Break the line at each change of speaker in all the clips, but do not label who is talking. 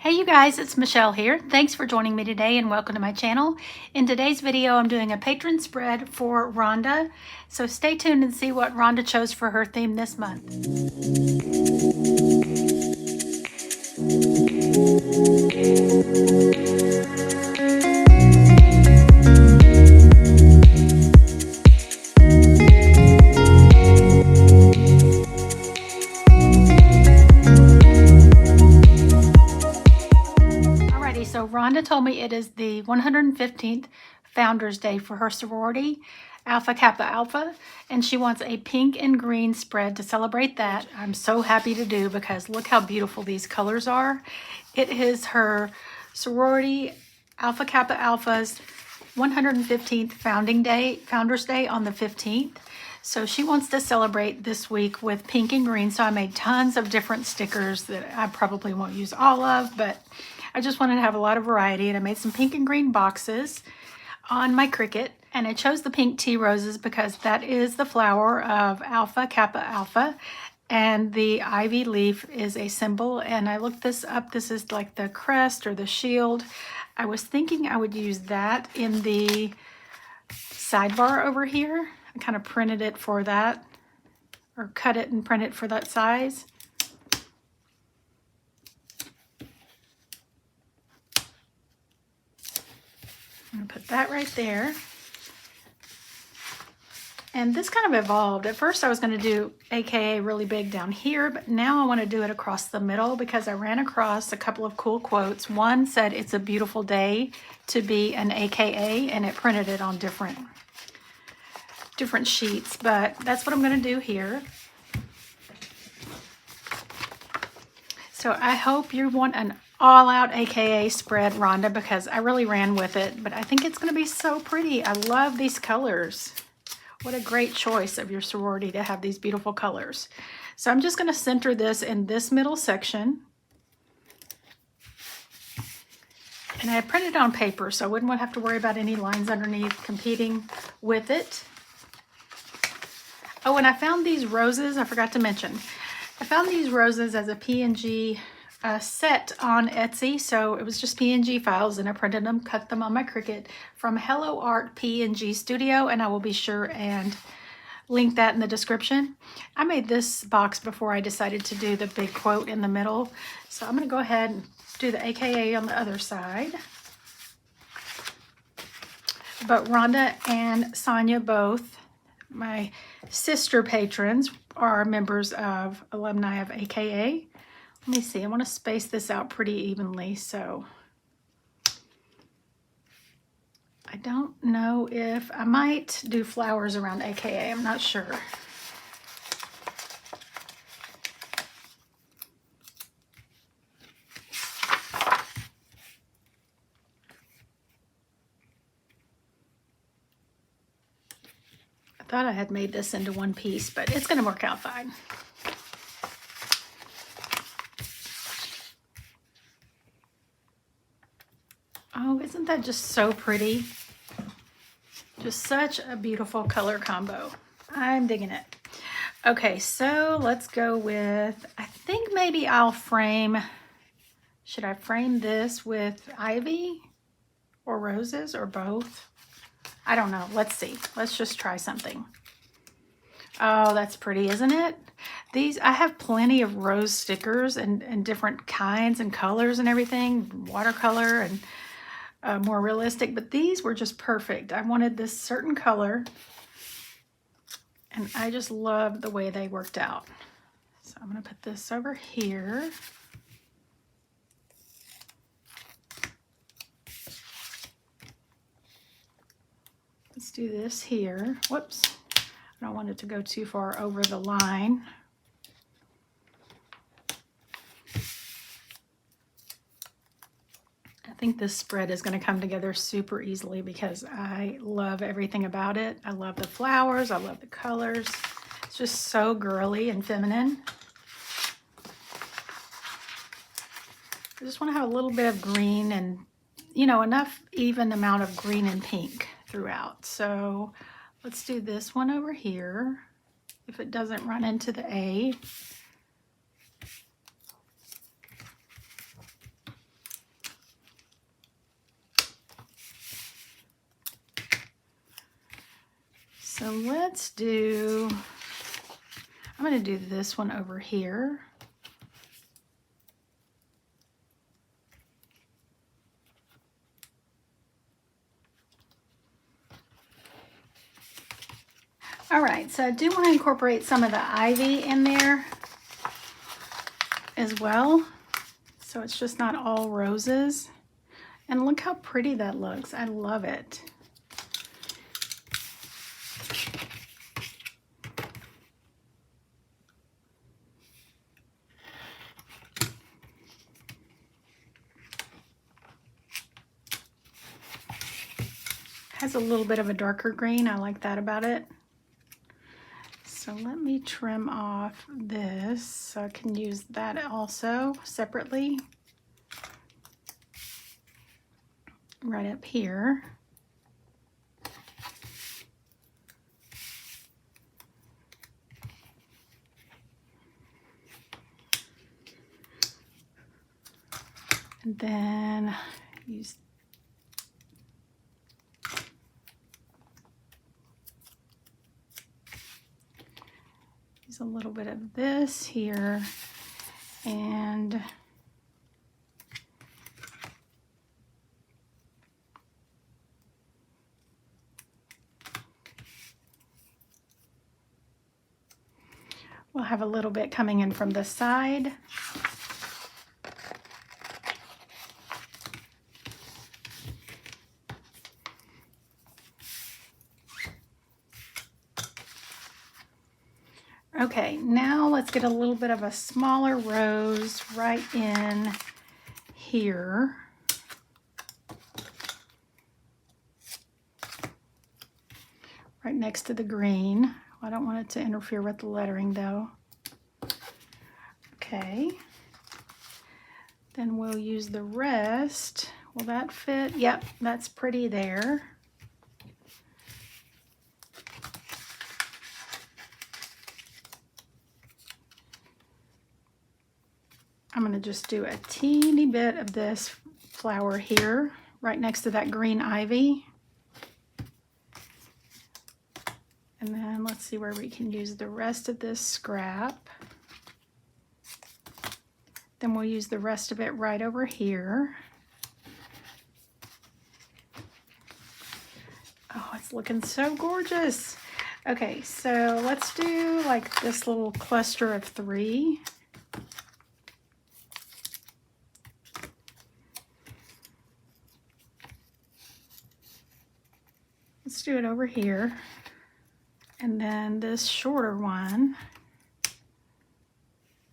Hey you guys, it's Michelle here. Thanks for joining me today and welcome to my channel. In today's video, I'm doing a patron spread for Rhonda. So stay tuned and see what Rhonda chose for her theme this month. So Rhonda told me it is the 115th Founders Day for her sorority, Alpha Kappa Alpha, and she wants a pink and green spread to celebrate that. I'm so happy to do because look how beautiful these colors are. It is her sorority, Alpha Kappa Alpha's 115th Founders Day on the 15th. So she wants to celebrate this week with pink and green. So I made tons of different stickers that I probably won't use all of, but I just wanted to have a lot of variety, and I made some pink and green boxes on my Cricut, and I chose the pink tea roses because that is the flower of Alpha Kappa Alpha, and the ivy leaf is a symbol, and I looked this up. This is like the crest or the shield. I was thinking I would use that in the sidebar over here. I kind of printed it for that, or cut it and print it for that size. I'm going to put that right there. And this kind of evolved. At first I was going to do AKA really big down here, but now I want to do it across the middle because I ran across a couple of cool quotes. One said, "It's a beautiful day to be an AKA," and it printed it on different sheets, but that's what I'm going to do here. So I hope you want an all-out AKA spread, Rhonda, because I really ran with it, but I think it's going to be so pretty. I love these colors. What a great choice of your sorority to have these beautiful colors. So I'm just going to center this in this middle section. And I printed it on paper, so I wouldn't have to worry about any lines underneath competing with it. Oh, and I found these roses, I forgot to mention. I found these roses as a PNG set on Etsy, so it was just PNG files, and I printed them, cut them on my Cricut from Hello Art PNG Studio, and I will be sure and link that in the description. I made this box before I decided to do the big quote in the middle, so I'm going to go ahead and do the AKA on the other side. But Rhonda and Sonia, both my sister patrons, are members of alumni of AKA. Let me see, I want to space this out pretty evenly, so I don't know if I might do flowers around AKA, I'm not sure. I thought I had made this into one piece, but it's going to work out fine. Oh, isn't that just so pretty? Just such a beautiful color combo. I'm digging it. Okay, so let's go with, I think maybe I'll frame, should I frame this with ivy or roses or both? I don't know. Let's see. Let's just try something. Oh, that's pretty, isn't it? These, I have plenty of rose stickers and different kinds and colors and everything, watercolor and more realistic, but these were just perfect. I wanted this certain color, and I just love the way they worked out. So I'm going to put this over here. Let's do this here. Whoops. I don't want it to go too far over the line. I think this spread is going to come together super easily because I love everything about it. I love the flowers. I love the colors. It's just so girly and feminine. I just want to have a little bit of green and, you know, enough even amount of green and pink throughout. So let's do this one over here. If it doesn't run into the A. So let's do, I'm going to do this one over here. All right, so I do want to incorporate some of the ivy in there as well. So it's just not all roses. And look how pretty that looks. I love it. Has a little bit of a darker green. I like that about it. So let me trim off this so I can use that also separately. Right up here. And then use a little bit of this here, and we'll have a little bit coming in from the side. Okay, now let's get a little bit of a smaller rose right in here. Right next to the green. I don't want it to interfere with the lettering though. Okay. Then we'll use the rest. Will that fit? Yep, that's pretty there. I'm going to just do a teeny bit of this flower here, right next to that green ivy. And then let's see where we can use the rest of this scrap. Then we'll use the rest of it right over here. Oh, it's looking so gorgeous. Okay, so let's do like this little cluster of 3. Let's do it over here. And then this shorter one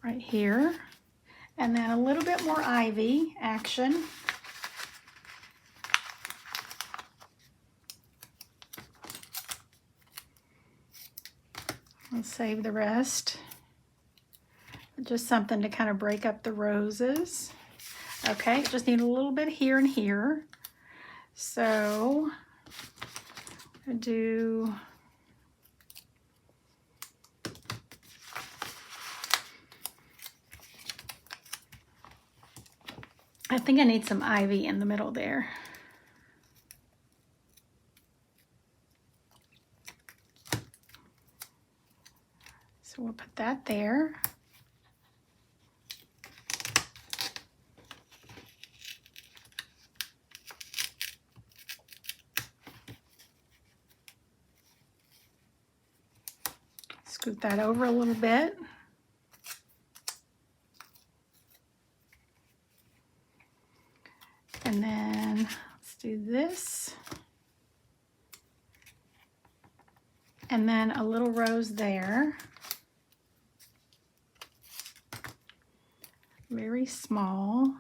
right here. And then a little bit more ivy action. I'll save the rest. Just something to kind of break up the roses. Okay, just need a little bit here and here. So I do I think I need some ivy in the middle there. So we'll put that there. Scoot that over a little bit. And then let's do this. And then a little rose there. Very small.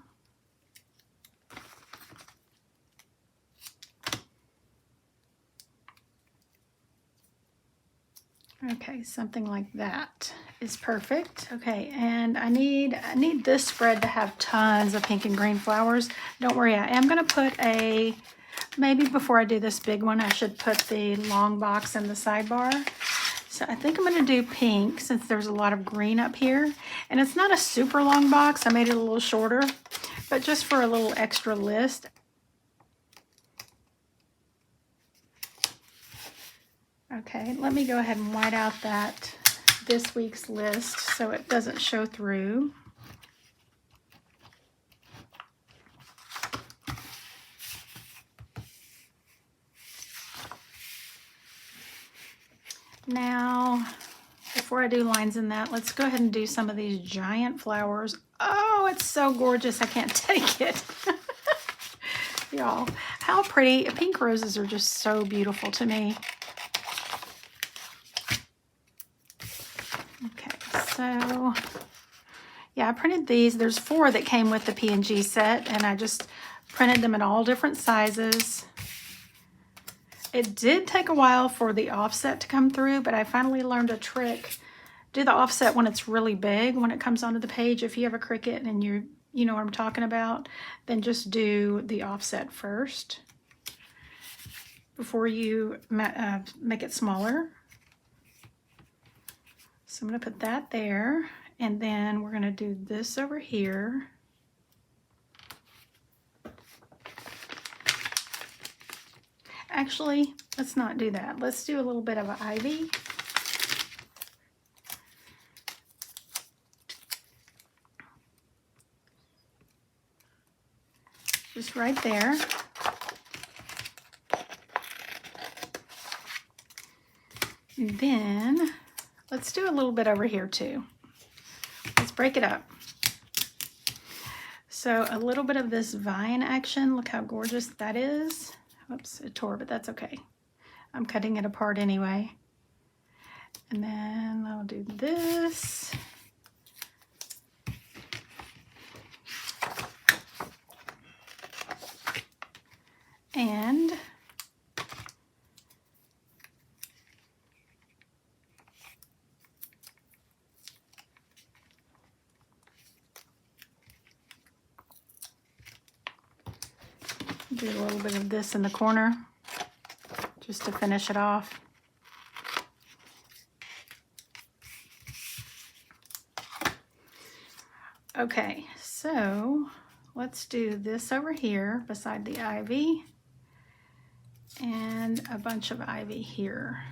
Okay, something like that is perfect. Okay, and I need this spread to have tons of pink and green flowers. Don't worry, I am gonna put maybe before I do this big one, I should put the long box in the sidebar. So I think I'm gonna do pink since there's a lot of green up here. And it's not a super long box, I made it a little shorter, but just for a little extra list. Okay, let me go ahead and white out this week's list so it doesn't show through. Now, before I do lines in that, let's go ahead and do some of these giant flowers. Oh, it's so gorgeous. I can't take it. Y'all, how pretty. Pink roses are just so beautiful to me. Okay, so yeah, I printed these. There's 4 that came with the P&G set, and I just printed them in all different sizes. It did take a while for the offset to come through, but I finally learned a trick. Do the offset when it's really big, when it comes onto the page. If you have a Cricut and you know what I'm talking about, then just do the offset first before you make it smaller. So I'm going to put that there, and then we're going to do this over here. Actually, let's not do that. Let's do a little bit of an ivy. Just right there. And then let's do a little bit over here too. Let's break it up. So a little bit of this vine action. Look how gorgeous that is. Oops, it tore, but that's okay. I'm cutting it apart anyway. And then I'll do this. And do a little bit of this in the corner just to finish it off. Okay, so let's do this over here beside the ivy and a bunch of ivy here.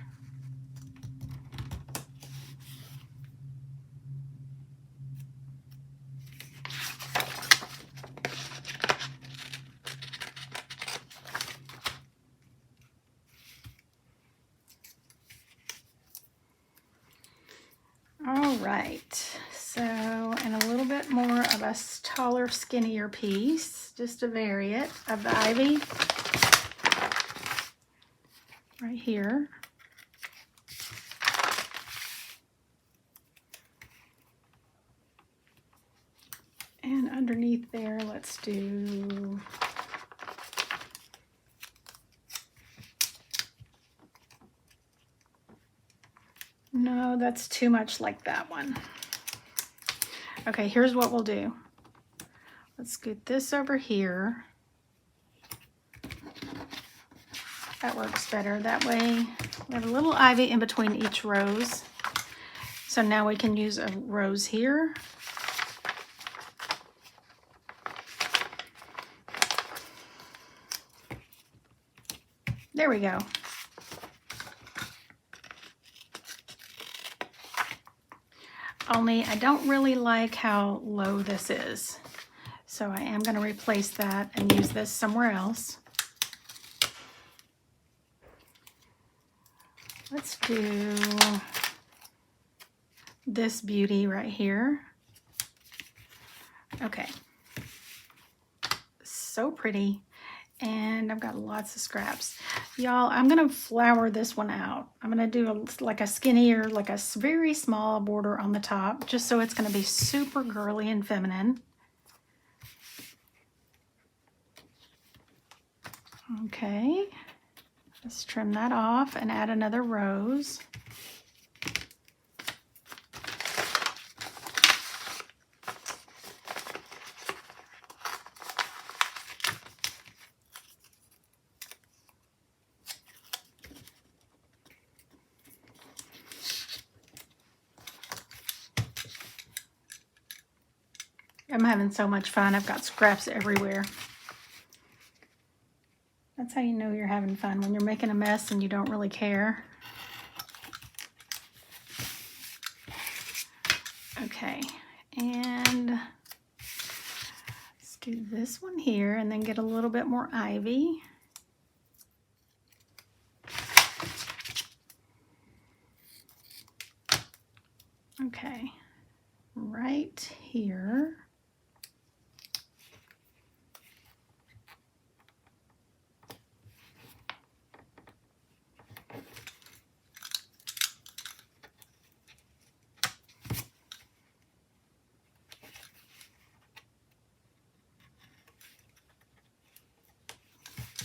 All right, so, and a little bit more of a taller, skinnier piece, just to vary it, of the ivy right here. And underneath there, let's do no, that's too much like that one. Okay, here's what we'll do. Let's scoot this over here. That works better. That way we have a little ivy in between each rose. So now we can use a rose here. There we go. Only I don't really like how low this is. So I am going to replace that and use this somewhere else. Let's do this beauty right here. Okay. So pretty. And I've got lots of scraps. Y'all, I'm going to flower this one out. I'm going to do like a skinnier, like a very small border on the top, just so it's going to be super girly and feminine. Okay, let's trim that off and add another rose. I'm having so much fun. I've got scraps everywhere. That's how you know you're having fun, when you're making a mess and you don't really care. Okay, and let's do this one here and then get a little bit more ivy. Okay, right here.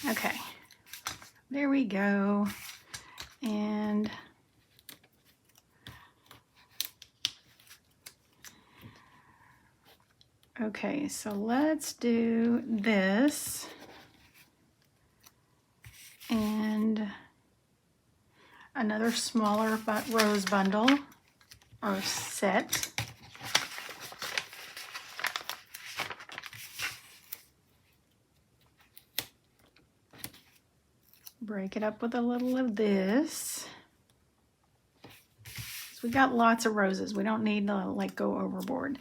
Okay, there we go. And okay, so let's do this and another smaller rose bundle or set. Break it up with a little of this. So we got lots of roses. We don't need to like go overboard.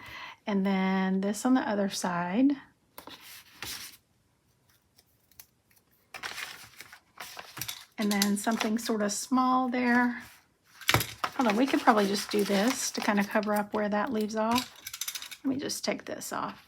And then this on the other side. And then something sort of small there. Hold on, we could probably just do this to kind of cover up where that leaves off. Let me just take this off.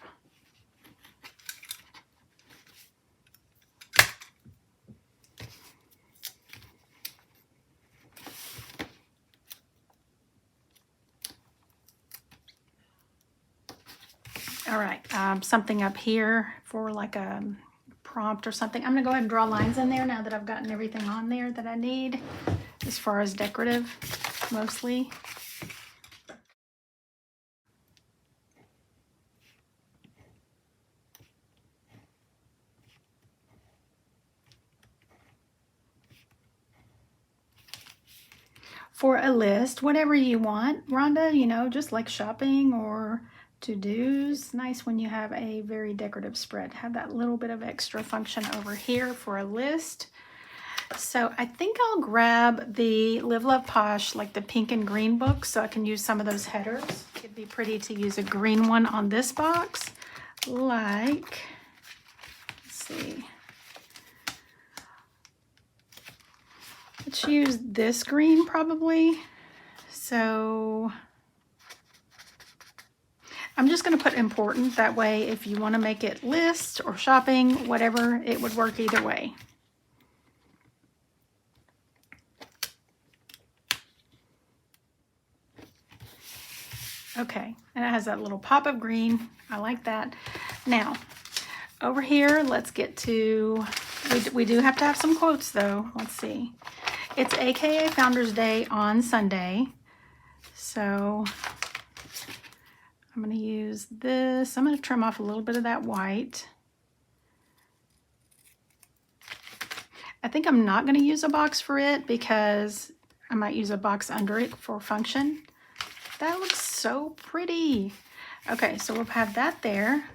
All right, something up here for like a prompt or something. I'm gonna go ahead and draw lines in there now that I've gotten everything on there that I need as far as decorative, mostly. For a list, whatever you want, Rhonda, you know, just like shopping or to-dos. Nice when you have a very decorative spread. Have that little bit of extra function over here for a list. So I think I'll grab the Live Love Posh, like the pink and green book, so I can use some of those headers. It'd be pretty to use a green one on this box. Like, let's see. Let's use this green probably. So I'm just going to put important. That way, if you want to make it list or shopping, whatever, it would work either way. Okay, and it has that little pop of green. I like that. Now, over here, let's get to, we do have to have some quotes though. Let's see. It's AKA Founders Day on Sunday. So I'm going to use this. I'm going to trim off a little bit of that white. I think I'm not going to use a box for it because I might use a box under it for function. That looks so pretty. Okay, so we'll have that there.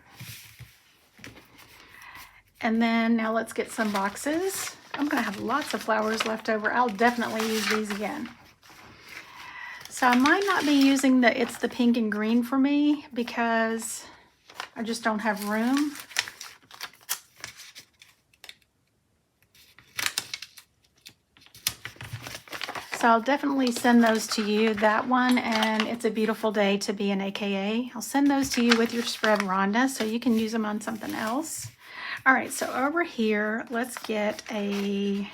And then now let's get some boxes. I'm going to have lots of flowers left over. I'll definitely use these again. So I might not be using it's the pink and green for me because I just don't have room. So I'll definitely send those to you, that one, and It's a Beautiful Day to Be an AKA. I'll send those to you with your spread, Rhonda, so you can use them on something else. All right, so over here, let's get a,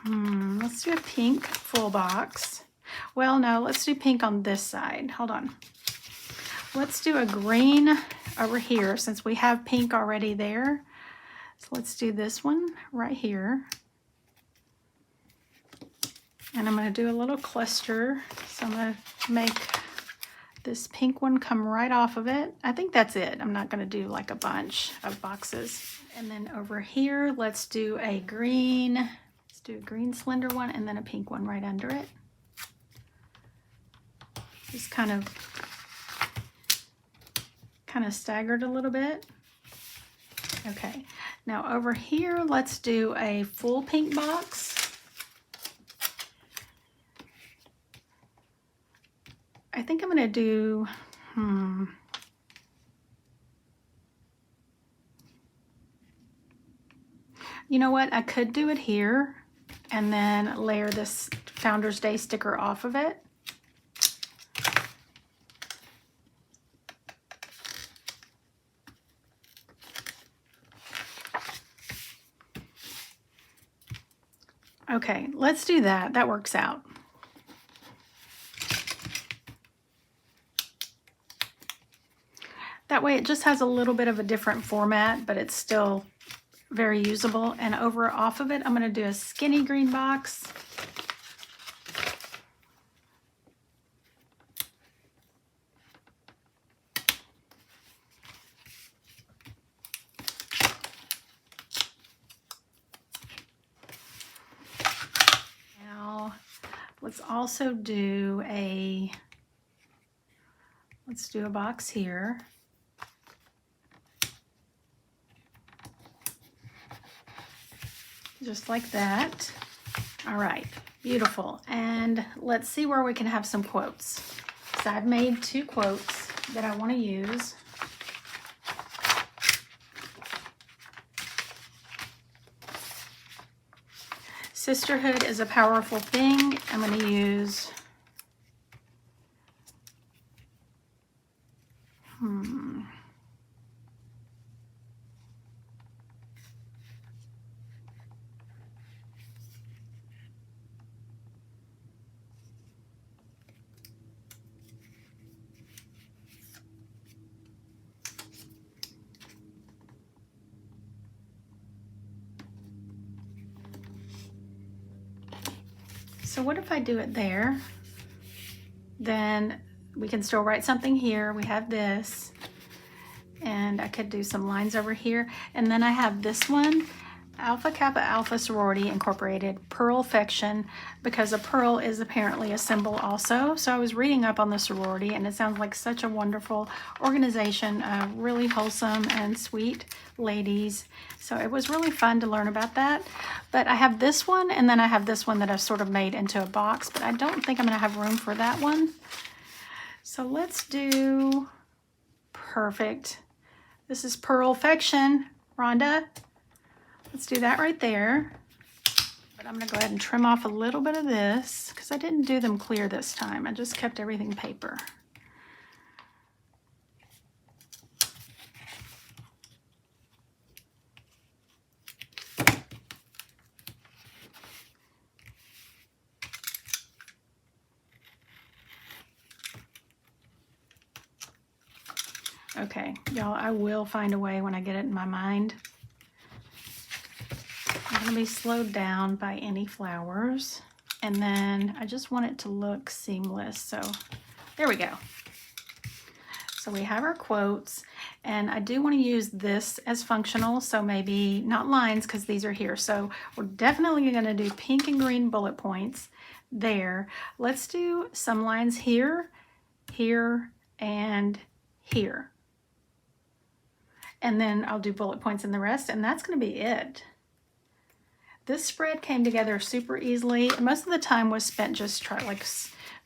let's do a pink full box. Well, no, let's do pink on this side. Hold on. Let's do a green over here since we have pink already there. So let's do this one right here. And I'm going to do a little cluster. So I'm going to make this pink one come right off of it. I think that's it. I'm not going to do like a bunch of boxes. And then over here, let's do a green. Let's do a green slender one and then a pink one right under it. Just kind of staggered a little bit. Okay. Now over here, let's do a full pink box. I think I'm gonna do, you know what? I could do it here and then layer this Founder's Day sticker off of it. Okay, let's do that. That works out. That way it just has a little bit of a different format, but it's still very usable. And over off of it, I'm going to do a skinny green box. Now, let's also do a, let's do a box here. Just like that. All right, beautiful. And let's see where we can have some quotes. So I've made 2 quotes that I want to use. Sisterhood is a powerful thing. I'm going to use so what if I do it there? Then we can still write something here. We have this, and I could do some lines over here. And then I have this one, Alpha Kappa Alpha Sorority Incorporated, Pearlfection, because a pearl is apparently a symbol also. So I was reading up on the sorority, and it sounds like such a wonderful organization, really wholesome and sweet ladies. So it was really fun to learn about that. But I have this one, and then I have this one that I've sort of made into a box, but I don't think I'm going to have room for that one. So let's do, perfect. This is Pearlfection, Rhonda. Let's do that right there. But I'm going to go ahead and trim off a little bit of this because I didn't do them clear this time. I just kept everything paper. Okay, y'all, I will find a way when I get it in my mind. I'm going to be slowed down by any flowers. And then I just want it to look seamless. So there we go. So we have our quotes, and I do want to use this as functional. So maybe not lines because these are here. So we're definitely going to do pink and green bullet points there. Let's do some lines here, here, and here. And then I'll do bullet points in the rest, and that's going to be it. This spread came together super easily. Most of the time was spent just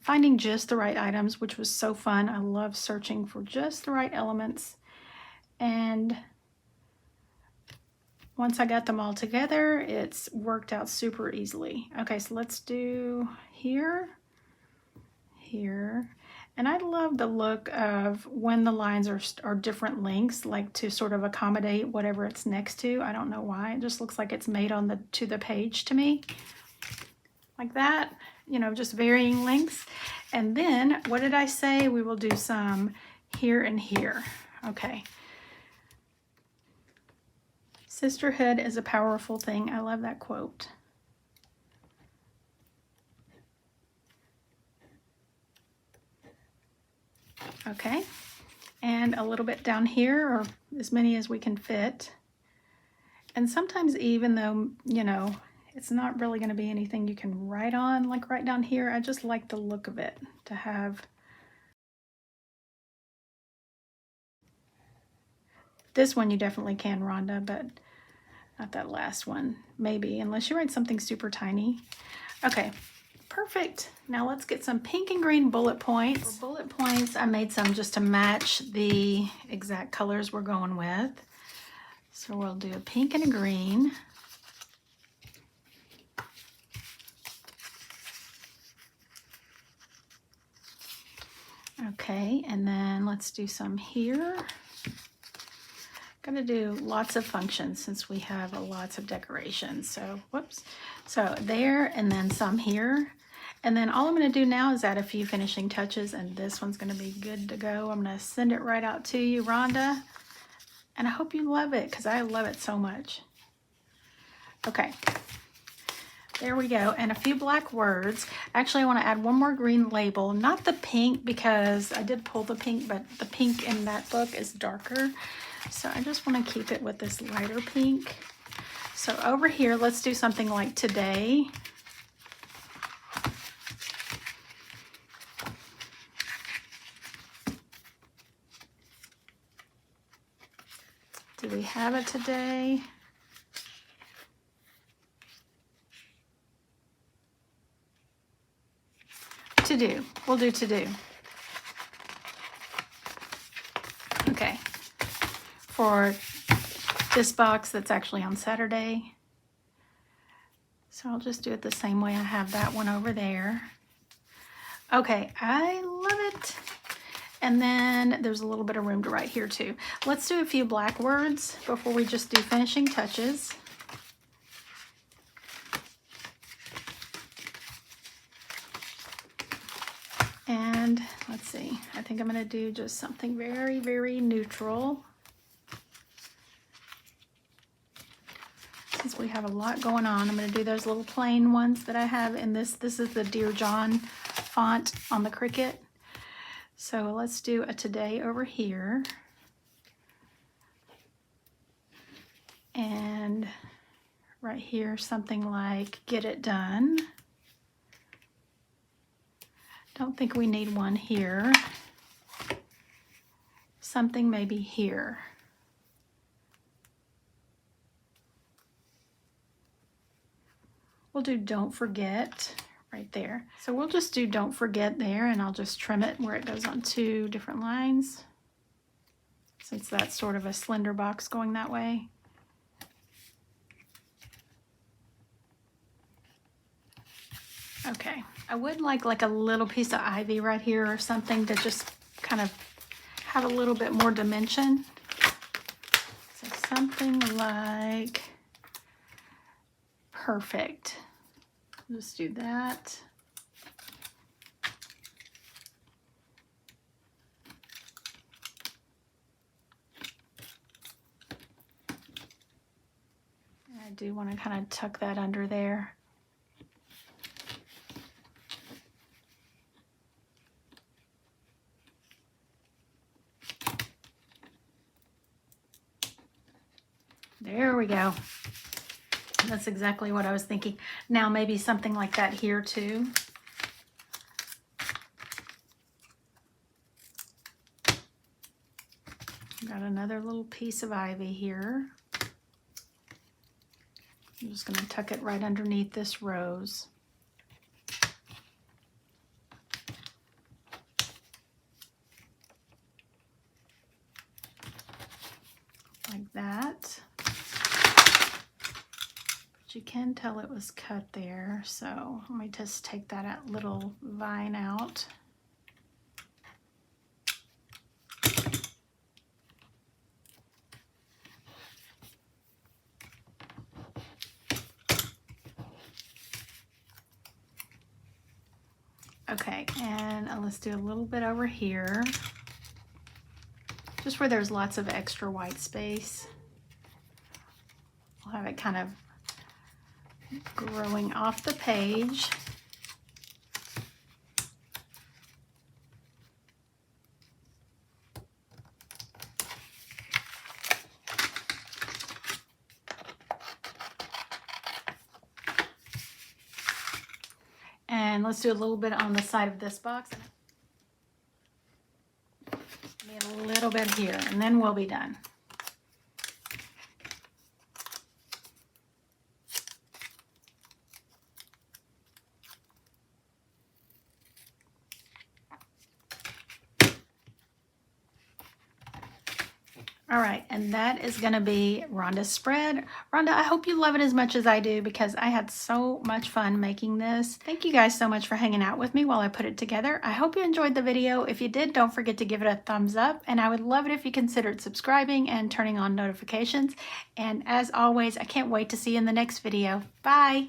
finding just the right items, which was so fun. I love searching for just the right elements. And once I got them all together, it's worked out super easily. Okay, so let's do here, here. And I love the look of when the lines are different lengths, like to sort of accommodate whatever it's next to. I don't know why. It just looks like it's made on to the page to me. Like that, you know, just varying lengths. And then, what did I say? We will do some here and here. Okay. Sisterhood is a powerful thing. I love that quote. Okay, and a little bit down here, or as many as we can fit. And sometimes, even though, you know, it's not really going to be anything you can write on, like right down here, I just like the look of it to have. This one you definitely can, Rhonda, but not that last one, maybe, unless you write something super tiny. Okay, perfect. Now let's get some pink and green bullet points. For bullet points, I made some just to match the exact colors we're going with. So we'll do a pink and a green. Okay, and then let's do some here. Gonna do lots of functions since we have lots of decorations. So, whoops. So there, and then some here. And then all I'm gonna do now is add a few finishing touches, and this one's gonna be good to go. I'm gonna send it right out to you, Rhonda. And I hope you love it, because I love it so much. Okay, there we go. And a few black words. Actually, I wanna add one more green label, not the pink, because I did pull the pink, but the pink in that book is darker. So I just want to keep it with this lighter pink. So over here, let's do something like today. Do we have it today? To do. We'll do to do. Okay. For this box that's actually on Saturday. So I'll just do it the same way I have that one over there. Okay, I love it. And then there's a little bit of room to write here too. Let's do a few black words before we just do finishing touches. And let's see, I think I'm gonna do just something very, very neutral. Since we have a lot going on, I'm going to do those little plain ones that I have in this. This is the Dear John font on the Cricut. So let's do a today over here. And right here, something like get it done. Don't think we need one here. Something maybe here. We'll do don't forget right there. So we'll just do don't forget there, and I'll just trim it where it goes on 2 different lines, since that's sort of a slender box going that way. Okay, I would like a little piece of ivy right here or something to just kind of have a little bit more dimension. So something like perfect. Just do that. I do want to kind of tuck that under there. There we go. That's exactly what I was thinking. Now maybe something like that here too. Got another little piece of ivy here. I'm just going to tuck it right underneath this rose. Like that. You can tell it was cut there, so let me just take that little vine out. Okay, and let's do a little bit over here, just where there's lots of extra white space. We'll have it kind of growing off the page. And let's do a little bit on the side of this box. Maybe a little bit here, and then we'll be done. All right, and that is gonna be Rhonda's spread. Rhonda, I hope you love it as much as I do because I had so much fun making this. Thank you guys so much for hanging out with me while I put it together. I hope you enjoyed the video. If you did, don't forget to give it a thumbs up, and I would love it if you considered subscribing and turning on notifications. And as always, I can't wait to see you in the next video. Bye.